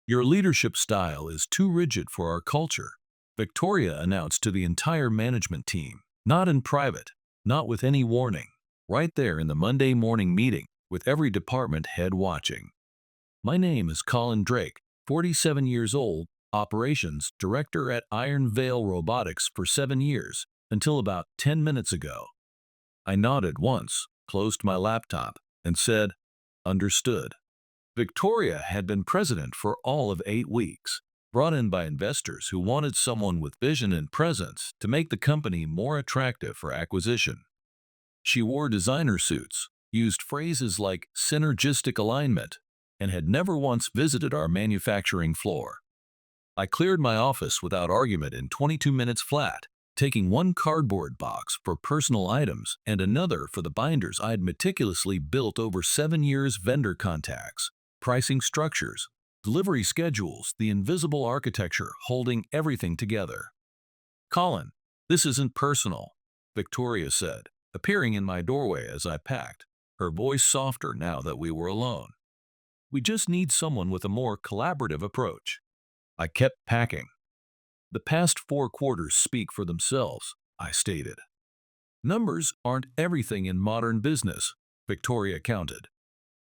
Your leadership style is too rigid for our culture, Victoria announced to the entire management team. Not in private, not with any warning. Right there in the Monday morning meeting, with every department head watching. My name is Colin Drake, 47 years old, operations director at Iron Veil Robotics for 7 years, until about 10 minutes ago. I nodded once, closed my laptop, and said, "Understood." Victoria had been president for all of 8 weeks, brought in by investors who wanted someone with vision and presence to make the company more attractive for acquisition. She wore designer suits, used phrases like synergistic alignment, and had never once visited our manufacturing floor. I cleared my office without argument in 22 minutes flat, taking one cardboard box for personal items and another for the binders I'd meticulously built over 7 years vendor contacts, pricing structures, delivery schedules, the invisible architecture holding everything together. "Colin, this isn't personal," Victoria said, appearing in my doorway as I packed, her voice softer now that we were alone. "We just need someone with a more collaborative approach." I kept packing. "The past 4 quarters speak for themselves," I stated. "Numbers aren't everything in modern business," Victoria counted.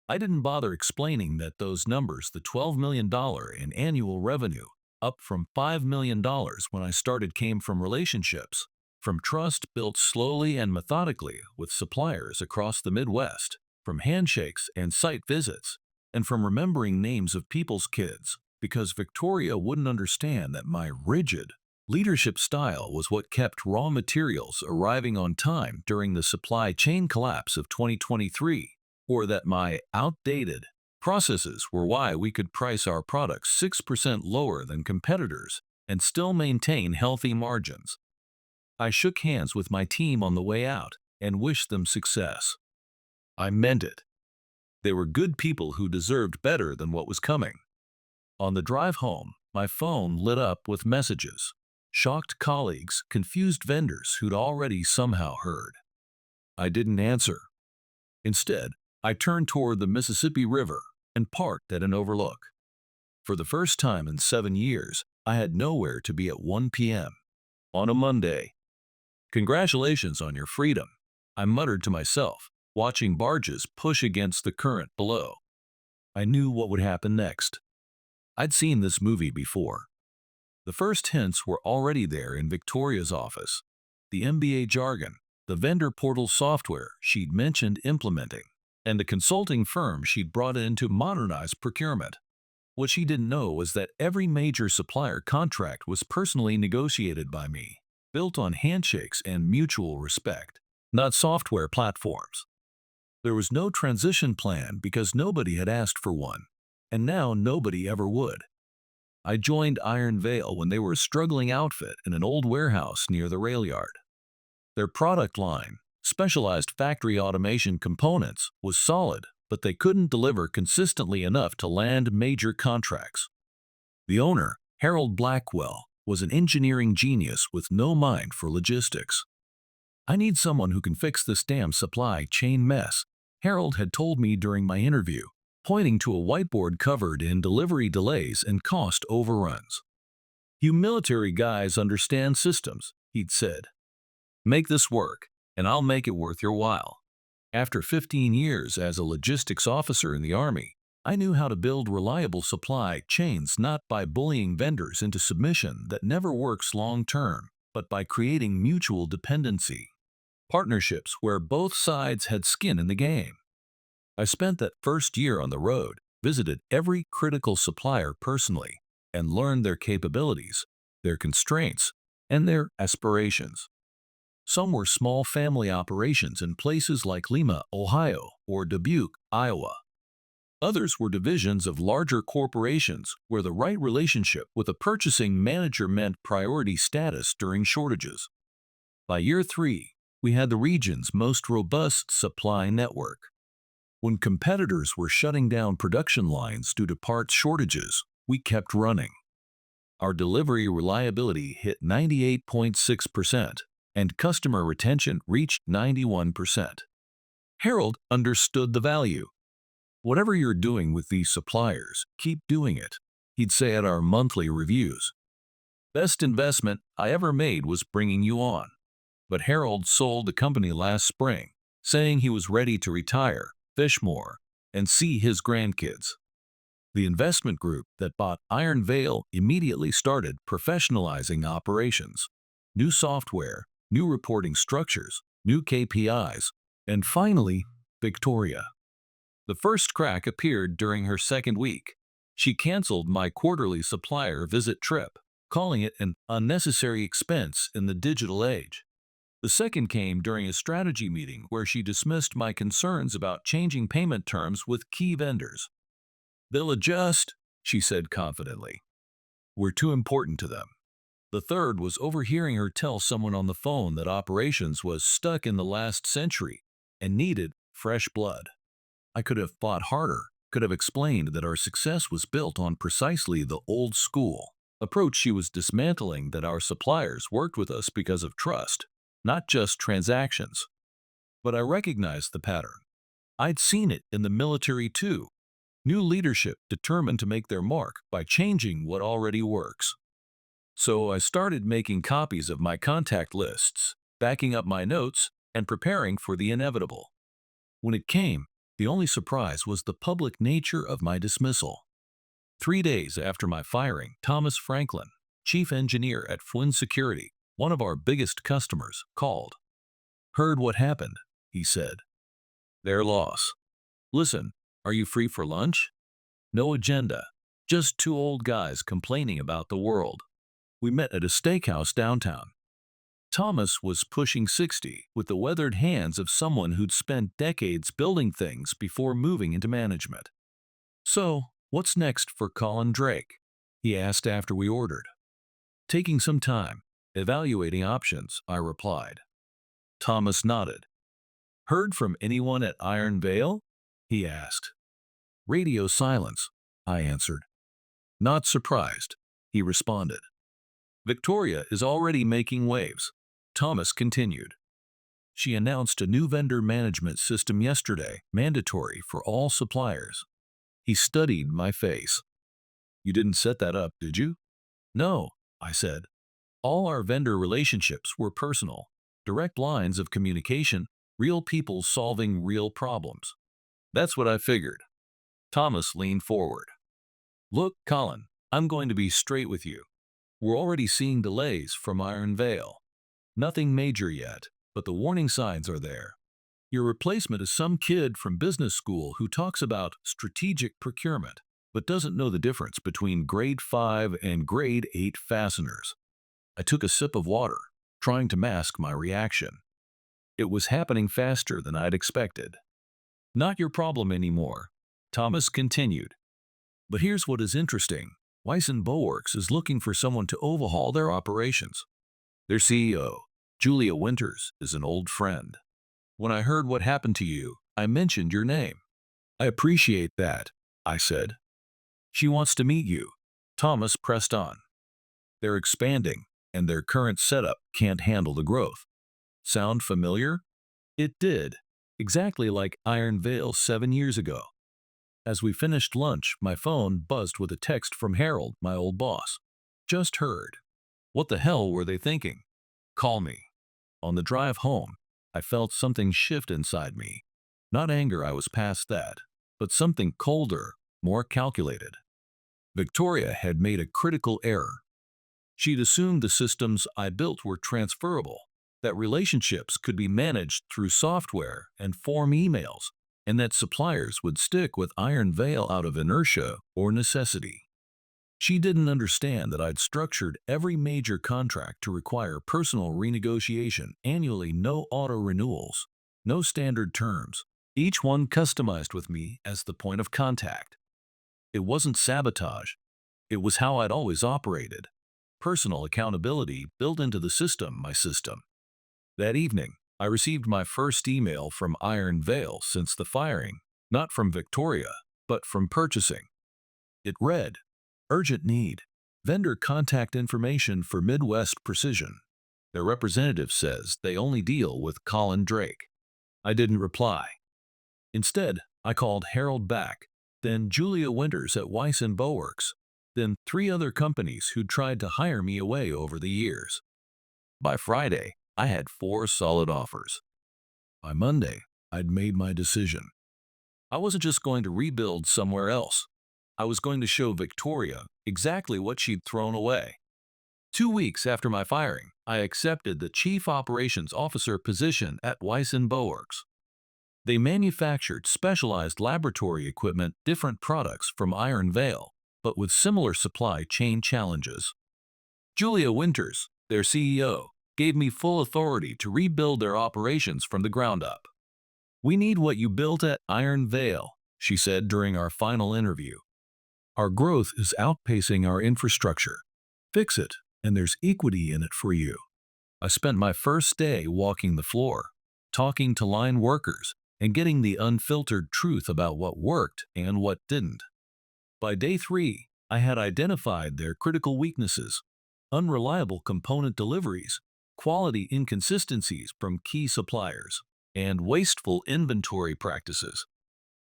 I didn't bother explaining that those numbers, the $12 million in annual revenue, up from $5 million when I started, came from relationships, from trust built slowly and methodically with suppliers across the Midwest, from handshakes and site visits, and from remembering names of people's kids, because Victoria wouldn't understand that my rigid leadership style was what kept raw materials arriving on time during the supply chain collapse of 2023, or that my outdated processes were why we could price our products 6% lower than competitors and still maintain healthy margins. I shook hands with my team on the way out and wished them success. I meant it. They were good people who deserved better than what was coming. On the drive home, my phone lit up with messages. Shocked colleagues, confused vendors who'd already somehow heard. I didn't answer. Instead, I turned toward the Mississippi River and parked at an overlook. For the first time in 7 years, I had nowhere to be at 1 p.m. on a Monday. "Congratulations on your freedom," I muttered to myself, watching barges push against the current below. I knew what would happen next. I'd seen this movie before. The first hints were already there in Victoria's office. The MBA jargon, the vendor portal software she'd mentioned implementing, and the consulting firm she'd brought in to modernize procurement. What she didn't know was that every major supplier contract was personally negotiated by me, built on handshakes and mutual respect, not software platforms. There was no transition plan because nobody had asked for one, and now nobody ever would. I joined Iron Veil when they were a struggling outfit in an old warehouse near the rail yard. Their product line, specialized factory automation components, was solid, but they couldn't deliver consistently enough to land major contracts. The owner, Harold Blackwell, was an engineering genius with no mind for logistics. "I need someone who can fix this damn supply chain mess," Harold had told me during my interview, pointing to a whiteboard covered in delivery delays and cost overruns. "You military guys understand systems," he'd said. "Make this work, and I'll make it worth your while." After 15 years as a logistics officer in the Army, I knew how to build reliable supply chains not by bullying vendors into submission that never works long-term, but by creating mutual dependency. Partnerships where both sides had skin in the game. I spent that first year on the road, visited every critical supplier personally, and learned their capabilities, their constraints, and their aspirations. Some were small family operations in places like Lima, Ohio, or Dubuque, Iowa. Others were divisions of larger corporations where the right relationship with a purchasing manager meant priority status during shortages. By year 3, we had the region's most robust supply network. When competitors were shutting down production lines due to parts shortages, we kept running. Our delivery reliability hit 98.6%, and customer retention reached 91%. Harold understood the value. "Whatever you're doing with these suppliers, keep doing it. He'd say at our monthly reviews. Best investment I ever made was bringing you on. But Harold sold the company last spring, saying he was ready to retire, fish more, and see his grandkids. The investment group that bought Iron Veil immediately started professionalizing operations. New software, new reporting structures, new KPIs, and finally, Victoria. The first crack appeared during her second week. She canceled my quarterly supplier visit trip, calling it an unnecessary expense in the digital age. The second came during a strategy meeting where she dismissed my concerns about changing payment terms with key vendors. They'll adjust, she said confidently. We're too important to them. The third was overhearing her tell someone on the phone that operations was stuck in the last century and needed fresh blood. I could have fought harder, could have explained that our success was built on precisely the old school approach she was dismantling, that our suppliers worked with us because of trust, not just transactions. But I recognized the pattern. I'd seen it in the military too. New leadership determined to make their mark by changing what already works. So I started making copies of my contact lists, backing up my notes, and preparing for the inevitable. When it came, the only surprise was the public nature of my dismissal. 3 days after my firing, Thomas Franklin, chief engineer at Flynn Security, one of our biggest customers, called. Heard what happened, he said. Their loss. Listen, are you free for lunch? No agenda, just two old guys complaining about the world. We met at a steakhouse downtown. Thomas was pushing 60, with the weathered hands of someone who'd spent decades building things before moving into management. So, what's next for Colin Drake? He asked after we ordered. Taking some time, evaluating options, I replied. Thomas nodded. Heard from anyone at Iron Veil? He asked. Radio silence, I answered. Not surprised, he responded. Victoria is already making waves, Thomas continued. She announced a new vendor management system yesterday, mandatory for all suppliers. He studied my face. You didn't set that up, did you? No, I said. All our vendor relationships were personal, direct lines of communication, real people solving real problems. That's what I figured. Thomas leaned forward. Look, Colin, I'm going to be straight with you. We're already seeing delays from Iron Veil. Nothing major yet, but the warning signs are there. Your replacement is some kid from business school who talks about strategic procurement, but doesn't know the difference between grade 5 and grade 8 fasteners. I took a sip of water, trying to mask my reaction. It was happening faster than I'd expected. Not your problem anymore, Thomas continued. But here's what is interesting. Weiss & Boworks is looking for someone to overhaul their operations. Their CEO, Julia Winters, is an old friend. When I heard what happened to you, I mentioned your name. I appreciate that, I said. She wants to meet you, Thomas pressed on. They're expanding, and their current setup can't handle the growth. Sound familiar? It did, exactly like Iron Veil 7 years ago. As we finished lunch, my phone buzzed with a text from Harold, my old boss. Just heard. What the hell were they thinking? Call me. On the drive home, I felt something shift inside me. Not anger, I was past that, but something colder, more calculated. Victoria had made a critical error. She'd assumed the systems I built were transferable, that relationships could be managed through software and form emails, and that suppliers would stick with Iron Veil out of inertia or necessity. She didn't understand that I'd structured every major contract to require personal renegotiation annually, no auto-renewals, no standard terms, each one customized with me as the point of contact. It wasn't sabotage. It was how I'd always operated. Personal accountability built into the system, my system. That evening, I received my first email from Iron Veil since the firing, not from Victoria, but from purchasing. It read, Urgent need. Vendor contact information for Midwest Precision. Their representative says they only deal with Colin Drake. I didn't reply. Instead, I called Harold back, then Julia Winters at Weiss & Boworks. then 3 other companies who tried to hire me away over the years. By Friday, I had 4 solid offers. By Monday, I'd made my decision. I wasn't just going to rebuild somewhere else. I was going to show Victoria exactly what she'd thrown away. 2 weeks after my firing, I accepted the Chief Operations Officer position at Weissen Boworks. They manufactured specialized laboratory equipment, different products from Iron Vale, but with similar supply chain challenges. Julia Winters, their CEO, gave me full authority to rebuild their operations from the ground up. "We need what you built at Iron Vale," she said during our final interview. "Our growth is outpacing our infrastructure. Fix it, and there's equity in it for you." I spent my first day walking the floor, talking to line workers, and getting the unfiltered truth about what worked and what didn't. By day 3, I had identified their critical weaknesses: unreliable component deliveries, quality inconsistencies from key suppliers, and wasteful inventory practices.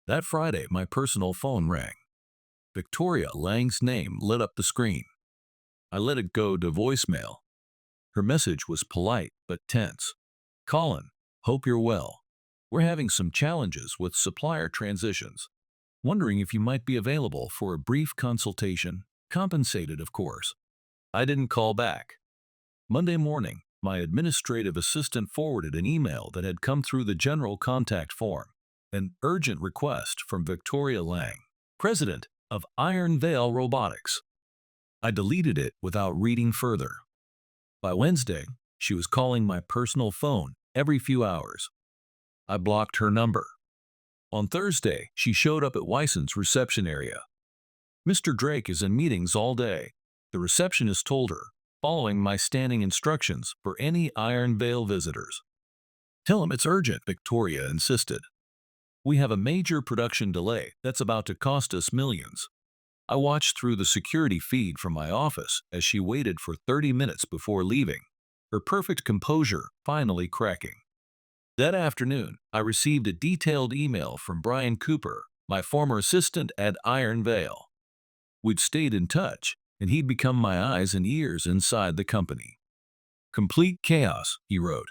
That Friday, my personal phone rang. Victoria Lang's name lit up the screen. I let it go to voicemail. Her message was polite but tense. "Colin, hope you're well. We're having some challenges with supplier transitions. Wondering if you might be available for a brief consultation, compensated, of course." I didn't call back. Monday morning, my administrative assistant forwarded an email that had come through the general contact form, an urgent request from Victoria Lang, president of Iron Vale Robotics. I deleted it without reading further. By Wednesday, she was calling my personal phone every few hours. I blocked her number. On Thursday, she showed up at Weissen's reception area. "Mr. Drake is in meetings all day," the receptionist told her, following my standing instructions for any Iron Vale visitors. "Tell him it's urgent," Victoria insisted. "We have a major production delay that's about to cost us millions." I watched through the security feed from my office as she waited for 30 minutes before leaving, her perfect composure finally cracking. That afternoon, I received a detailed email from Brian Cooper, my former assistant at Iron Vale. We'd stayed in touch, and he'd become my eyes and ears inside the company. "Complete chaos," he wrote.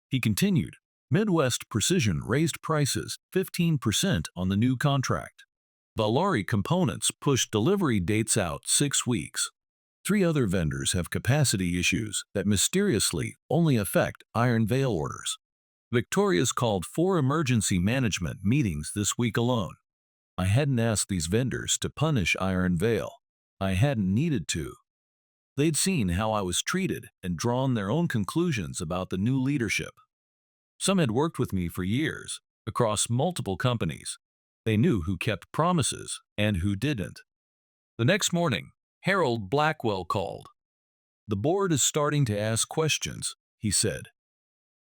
He continued, "Midwest Precision raised prices 15% on the new contract. Valari Components pushed delivery dates out 6 weeks. 3 other vendors have capacity issues that mysteriously only affect Iron Vale orders. Victoria's called 4 emergency management meetings this week alone. I hadn't asked these vendors to punish Iron Vale. I hadn't needed to. They'd seen how I was treated and drawn their own conclusions about the new leadership. Some had worked with me for years, across multiple companies. They knew who kept promises and who didn't." The next morning, Harold Blackwell called. "The board is starting to ask questions," he said.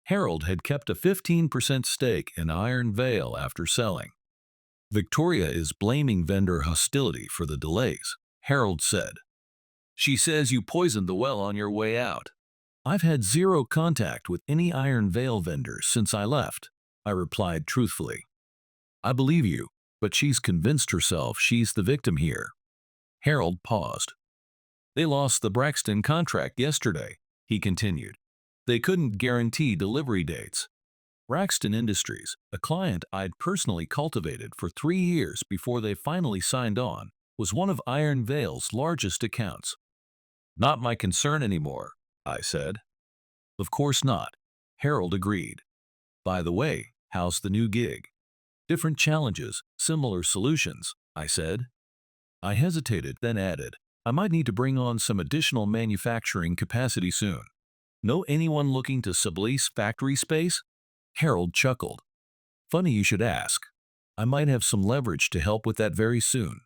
Harold had kept a 15% stake in Iron Vale after selling. "Victoria is blaming vendor hostility for the delays," Harold said. "She says you poisoned the well on your way out." "I've had 0 contact with any Iron Vale vendors since I left," I replied truthfully. "I believe you, but she's convinced herself she's the victim here." Harold paused. "They lost the Braxton contract yesterday," he continued. "They couldn't guarantee delivery dates. Braxton Industries, a client I'd personally cultivated for 3 years before they finally signed on, was one of Iron Vale's largest accounts." "Not my concern anymore," I said. "Of course not," Harold agreed. "By the way, how's the new gig?" "Different challenges, similar solutions," I said. I hesitated, then added, "I might need to bring on some additional manufacturing capacity soon. Know anyone looking to sublease factory space?" Harold chuckled. "Funny you should ask. I might have some leverage to help with that very soon."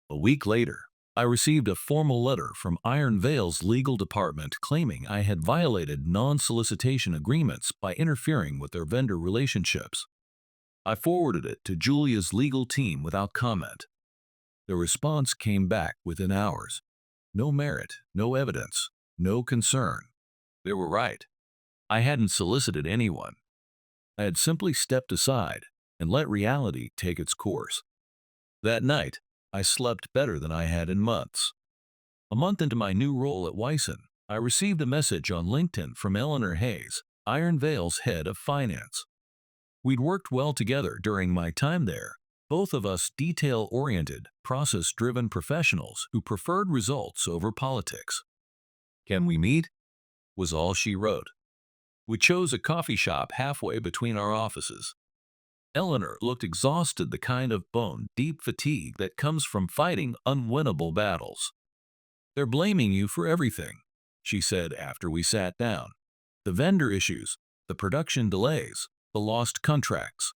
A week later, I received a formal letter from Iron Vale's legal department claiming I had violated non-solicitation agreements by interfering with their vendor relationships. I forwarded it to Julia's legal team without comment. The response came back within hours. No merit, no evidence, no concern. They were right. I hadn't solicited anyone. I had simply stepped aside and let reality take its course. That night, I slept better than I had in months. A month into my new role at Wyson, I received a message on LinkedIn from Eleanor Hayes, Iron Vale's head of finance. We'd worked well together during my time there, both of us detail-oriented, process-driven professionals who preferred results over politics. "Can we meet?" was all she wrote. We chose a coffee shop halfway between our offices. Eleanor looked exhausted, the kind of bone-deep fatigue that comes from fighting unwinnable battles. "They're blaming you for everything," she said after we sat down. "The vendor issues, the production delays, the lost contracts.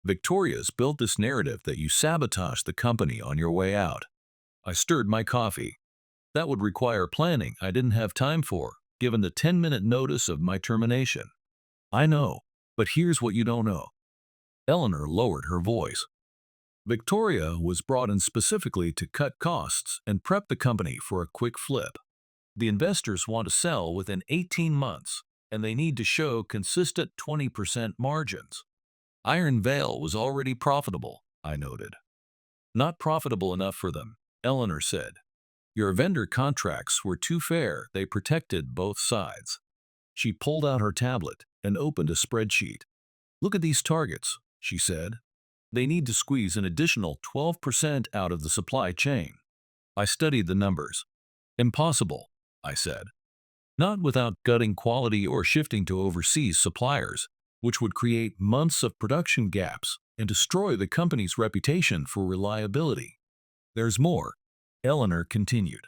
Victoria's built this narrative that you sabotaged the company on your way out." I stirred my coffee. That would require planning I didn't have time for, given the 10-minute notice of my termination. "I know, but here's what you don't know." Eleanor lowered her voice. "Victoria was brought in specifically to cut costs and prep the company for a quick flip. The investors want to sell within 18 months, and they need to show consistent 20% margins. Iron Vale was already profitable," I noted. "Not profitable enough for them," Eleanor said. "Your vendor contracts were too fair, they protected both sides." She pulled out her tablet and opened a spreadsheet. "Look at these targets," she said. "They need to squeeze an additional 12% out of the supply chain." I studied the numbers. "Impossible," I said. "Not without gutting quality or shifting to overseas suppliers, which would create months of production gaps and destroy the company's reputation for reliability." "There's more," Eleanor continued.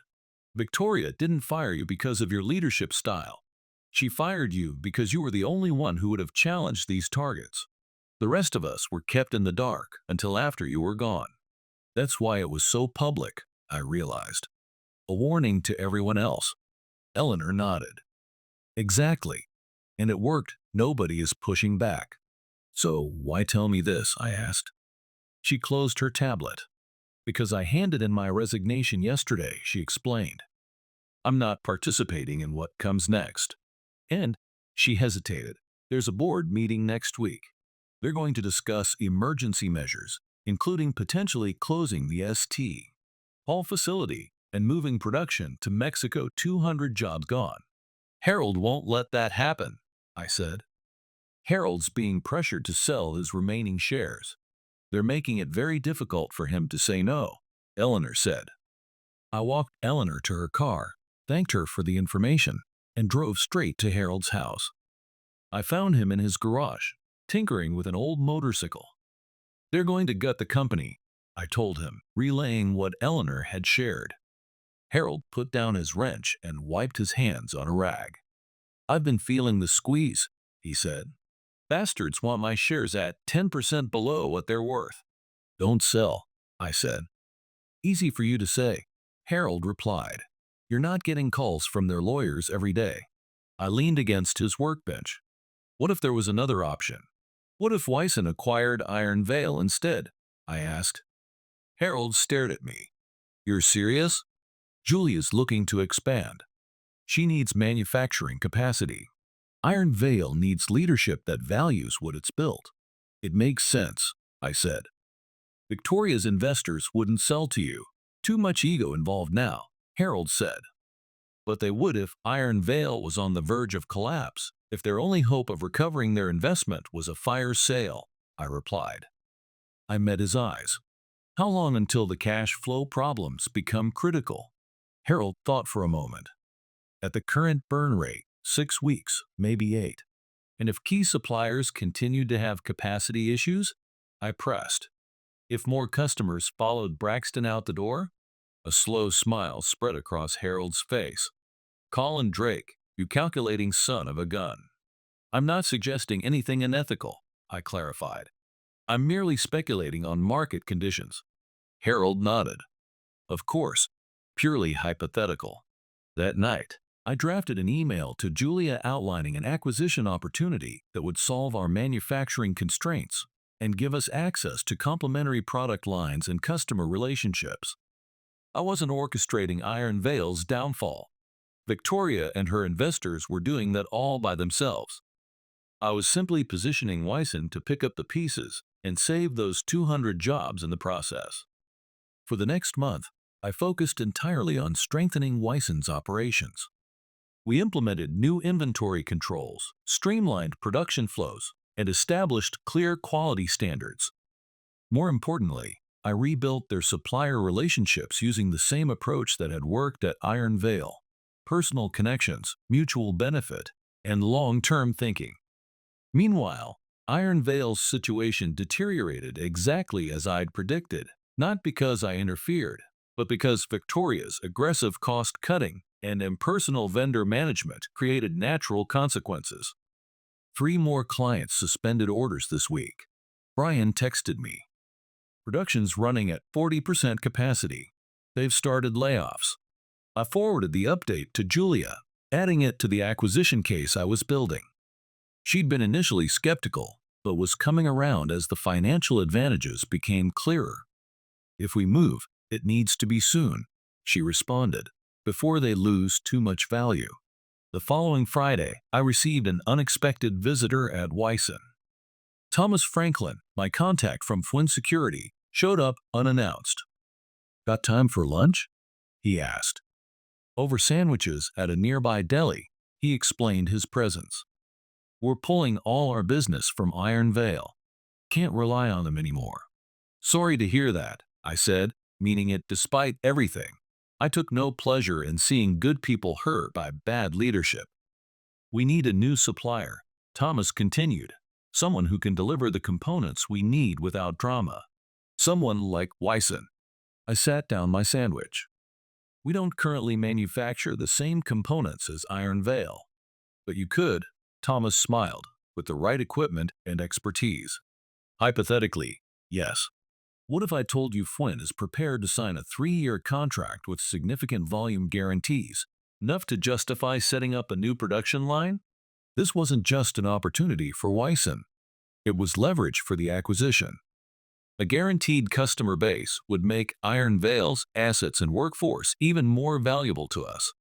"Victoria didn't fire you because of your leadership style. She fired you because you were the only one who would have challenged these targets. The rest of us were kept in the dark until after you were gone. That's why it was so public," I realized. "A warning to everyone else." Eleanor nodded. "Exactly. And it worked. Nobody is pushing back." "So why tell me this?" I asked. She closed her tablet. "Because I handed in my resignation yesterday," she explained. "I'm not participating in what comes next." And she hesitated. "There's a board meeting next week. They're going to discuss emergency measures, including potentially closing the St. Paul facility and moving production to Mexico. 200 jobs gone." "Harold won't let that happen," I said. "Harold's being pressured to sell his remaining shares. They're making it very difficult for him to say no," Eleanor said. I walked Eleanor to her car, thanked her for the information, and drove straight to Harold's house. I found him in his garage, tinkering with an old motorcycle. "They're going to gut the company," I told him, relaying what Eleanor had shared. Harold put down his wrench and wiped his hands on a rag. "I've been feeling the squeeze," he said. "Bastards want my shares at 10% below what they're worth." "Don't sell," I said. "Easy for you to say," Harold replied. "You're not getting calls from their lawyers every day." I leaned against his workbench. "What if there was another option? What if Wyson acquired Iron Vale instead?" I asked. Harold stared at me. "You're serious?" "Julia's looking to expand. She needs manufacturing capacity. Iron Vale needs leadership that values what it's built." "It makes sense," I said. "Victoria's investors wouldn't sell to you. Too much ego involved now," Harold said. "But they would if Iron Vale was on the verge of collapse, if their only hope of recovering their investment was a fire sale," I replied. I met his eyes. "How long until the cash flow problems become critical?" Harold thought for a moment. "At the current burn rate, 6 weeks, maybe 8. "And if key suppliers continued to have capacity issues?" I pressed. "If more customers followed Braxton out the door?" A slow smile spread across Harold's face. "Colin Drake, you calculating son of a gun." "I'm not suggesting anything unethical," I clarified. "I'm merely speculating on market conditions." Harold nodded. "Of course, purely hypothetical." That night, I drafted an email to Julia outlining an acquisition opportunity that would solve our manufacturing constraints and give us access to complementary product lines and customer relationships. I wasn't orchestrating Iron Vale's downfall. Victoria and her investors were doing that all by themselves. I was simply positioning Wyson to pick up the pieces and save those 200 jobs in the process. For the next month, I focused entirely on strengthening Weisson's operations. We implemented new inventory controls, streamlined production flows, and established clear quality standards. More importantly, I rebuilt their supplier relationships using the same approach that had worked at Iron Veil: personal connections, mutual benefit, and long-term thinking. Meanwhile, Iron Veil's situation deteriorated exactly as I'd predicted, not because I interfered, but because Victoria's aggressive cost-cutting and impersonal vendor management created natural consequences. 3 more clients suspended orders this week. Brian texted me. Production's running at 40% capacity. They've started layoffs. I forwarded the update to Julia, adding it to the acquisition case I was building. She'd been initially skeptical, but was coming around as the financial advantages became clearer. If we move, it needs to be soon, she responded, before they lose too much value. The following Friday, I received an unexpected visitor at Wyson. Thomas Franklin, my contact from Flynn Security, showed up unannounced. "Got time for lunch?" he asked. Over sandwiches at a nearby deli, he explained his presence. "We're pulling all our business from Iron Veil. Can't rely on them anymore." "Sorry to hear that," I said, meaning it despite everything. I took no pleasure in seeing good people hurt by bad leadership. "We need a new supplier," Thomas continued. "Someone who can deliver the components we need without drama. Someone like Wyson." I sat down my sandwich. "We don't currently manufacture the same components as Iron Veil. But you could," Thomas smiled, "with the right equipment and expertise." "Hypothetically, yes. What if I told you Flynn is prepared to sign a 3-year contract with significant volume guarantees, enough to justify setting up a new production line?" This wasn't just an opportunity for Wyson. It was leverage for the acquisition. A guaranteed customer base would make Iron Veil's assets and workforce even more valuable to us.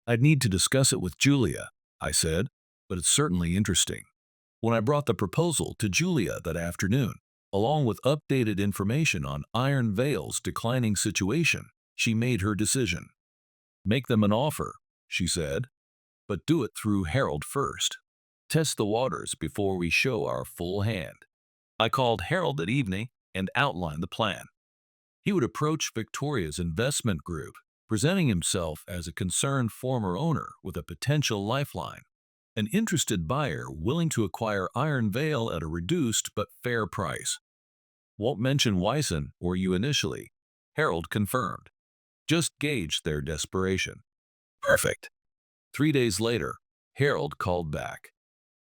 "I'd need to discuss it with Julia," I said, "but it's certainly interesting." When I brought the proposal to Julia that afternoon, along with updated information on Iron Veil's declining situation, she made her decision. "Make them an offer," she said, "but do it through Harold first. Test the waters before we show our full hand." I called Harold that evening and outlined the plan. He would approach Victoria's investment group, presenting himself as a concerned former owner with a potential lifeline, an interested buyer willing to acquire Iron Veil at a reduced but fair price. "Won't mention Wyson or you initially," Harold confirmed. "Just gauge their desperation." Perfect. 3 days later, Harold called back.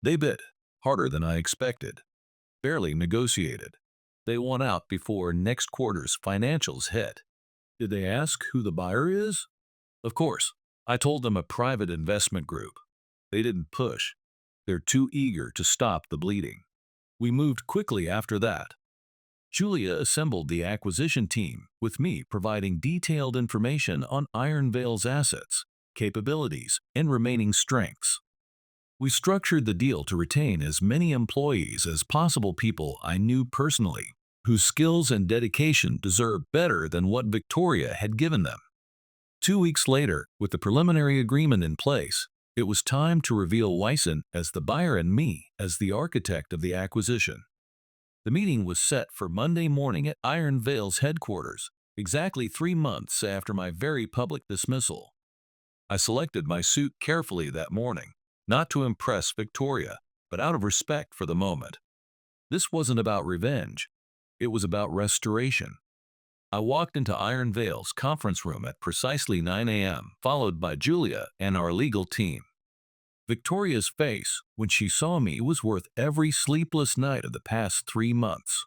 "They bid harder than I expected. Barely negotiated. They won out before next quarter's financials hit." "Did they ask who the buyer is?" "Of course. I told them a private investment group. They didn't push. They're too eager to stop the bleeding." We moved quickly after that. Julia assembled the acquisition team, with me providing detailed information on Iron Veil's assets, capabilities, and remaining strengths. We structured the deal to retain as many employees as possible, people I knew personally, whose skills and dedication deserved better than what Victoria had given them. 2 weeks later, with the preliminary agreement in place, it was time to reveal Wyson as the buyer and me as the architect of the acquisition. The meeting was set for Monday morning at Iron Veil's headquarters, exactly 3 months after my very public dismissal. I selected my suit carefully that morning, not to impress Victoria, but out of respect for the moment. This wasn't about revenge. It was about restoration. I walked into Iron Veil's conference room at precisely 9 a.m., followed by Julia and our legal team. Victoria's face, when she saw me, was worth every sleepless night of the past 3 months.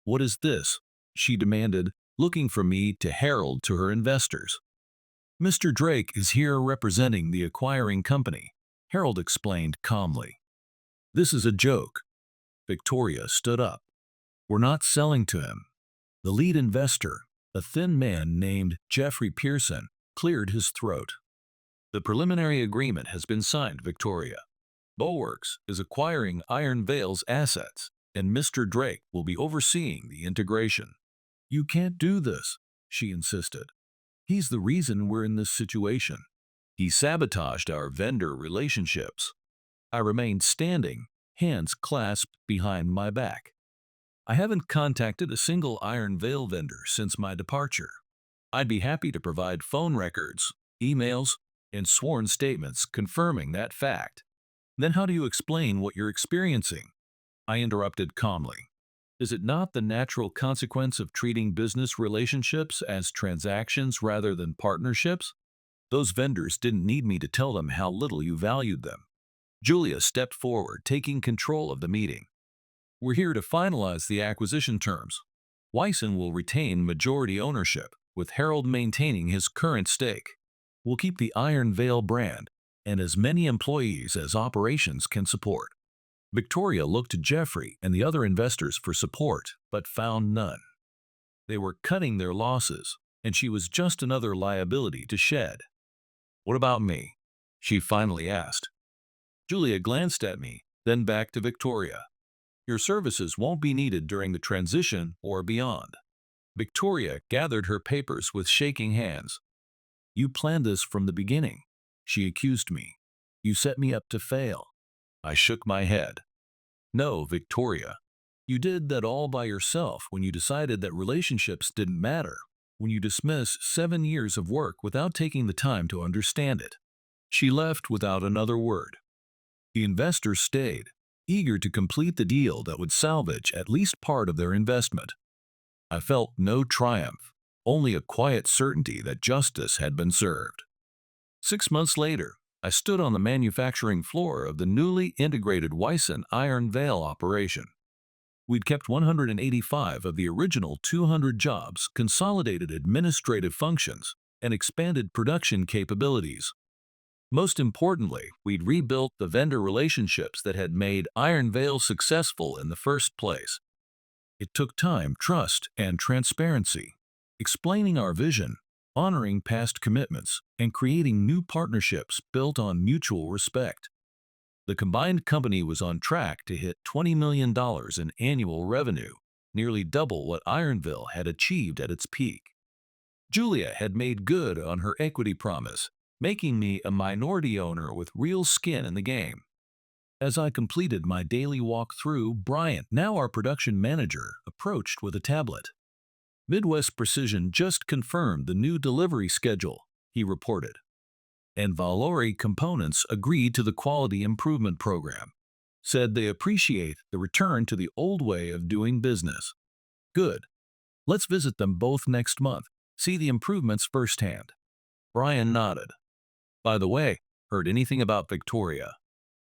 "What is this?" she demanded, looking from me to Harold to her investors. "Mr. Drake is here representing the acquiring company," Harold explained calmly. "This is a joke." Victoria stood up. "We're not selling to him." The lead investor, a thin man named Jeffrey Pearson, cleared his throat. "The preliminary agreement has been signed, Victoria. Bulwarks is acquiring Iron Veil's assets, and Mr. Drake will be overseeing the integration." "You can't do this," she insisted. He's the reason we're in this situation. He sabotaged our vendor relationships. I remained standing, hands clasped behind my back. I haven't contacted a single Iron Veil vendor since my departure. I'd be happy to provide phone records, emails, and sworn statements confirming that fact. Then how do you explain what you're experiencing? I interrupted calmly. Is it not the natural consequence of treating business relationships as transactions rather than partnerships? Those vendors didn't need me to tell them how little you valued them. Julia stepped forward, taking control of the meeting. We're here to finalize the acquisition terms. Wyson will retain majority ownership, with Harold maintaining his current stake. We'll keep the Iron Veil brand and as many employees as operations can support. Victoria looked to Jeffrey and the other investors for support, but found none. They were cutting their losses, and she was just another liability to shed. What about me? She finally asked. Julia glanced at me, then back to Victoria. Your services won't be needed during the transition or beyond. Victoria gathered her papers with shaking hands. You planned this from the beginning, she accused me. You set me up to fail. I shook my head. No, Victoria. You did that all by yourself when you decided that relationships didn't matter, when you dismissed 7 years of work without taking the time to understand it. She left without another word. The investors stayed, eager to complete the deal that would salvage at least part of their investment. I felt no triumph, only a quiet certainty that justice had been served. 6 months later, I stood on the manufacturing floor of the newly integrated Wyson Iron Veil operation. We'd kept 185 of the original 200 jobs, consolidated administrative functions, and expanded production capabilities. Most importantly, we'd rebuilt the vendor relationships that had made Iron Veil successful in the first place. It took time, trust, and transparency, explaining our vision, honoring past commitments, and creating new partnerships built on mutual respect. The combined company was on track to hit $20 million in annual revenue, nearly double what Iron Veil had achieved at its peak. Julia had made good on her equity promise, making me a minority owner with real skin in the game. As I completed my daily walk through, Bryant, now our production manager, approached with a tablet. Midwest Precision just confirmed the new delivery schedule, he reported. And Valori Components agreed to the quality improvement program. Said they appreciate the return to the old way of doing business. Good. Let's visit them both next month, see the improvements firsthand. Brian nodded. By the way, heard anything about Victoria?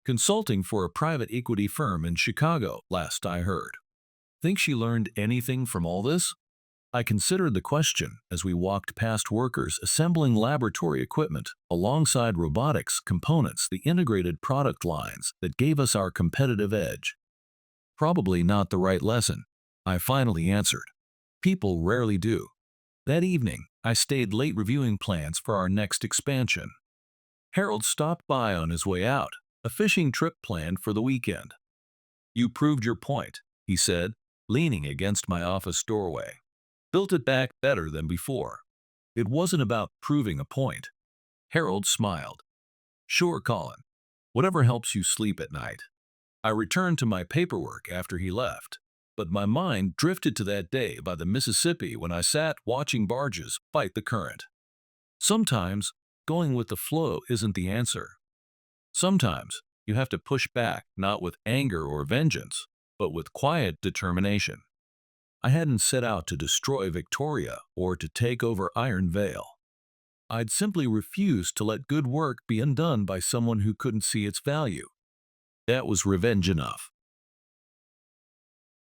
Consulting for a private equity firm in Chicago, last I heard. Think she learned anything from all this? I considered the question as we walked past workers assembling laboratory equipment alongside robotics components, the integrated product lines that gave us our competitive edge. Probably not the right lesson, I finally answered. People rarely do. That evening, I stayed late reviewing plans for our next expansion. Harold stopped by on his way out, a fishing trip planned for the weekend. You proved your point, he said, leaning against my office doorway. Built it back better than before. It wasn't about proving a point. Harold smiled. Sure, Colin. Whatever helps you sleep at night. I returned to my paperwork after he left, but my mind drifted to that day by the Mississippi when I sat watching barges fight the current. Sometimes, going with the flow isn't the answer. Sometimes, you have to push back not with anger or vengeance, but with quiet determination. I hadn't set out to destroy Victoria or to take over Iron Veil. I'd simply refused to let good work be undone by someone who couldn't see its value. That was revenge enough.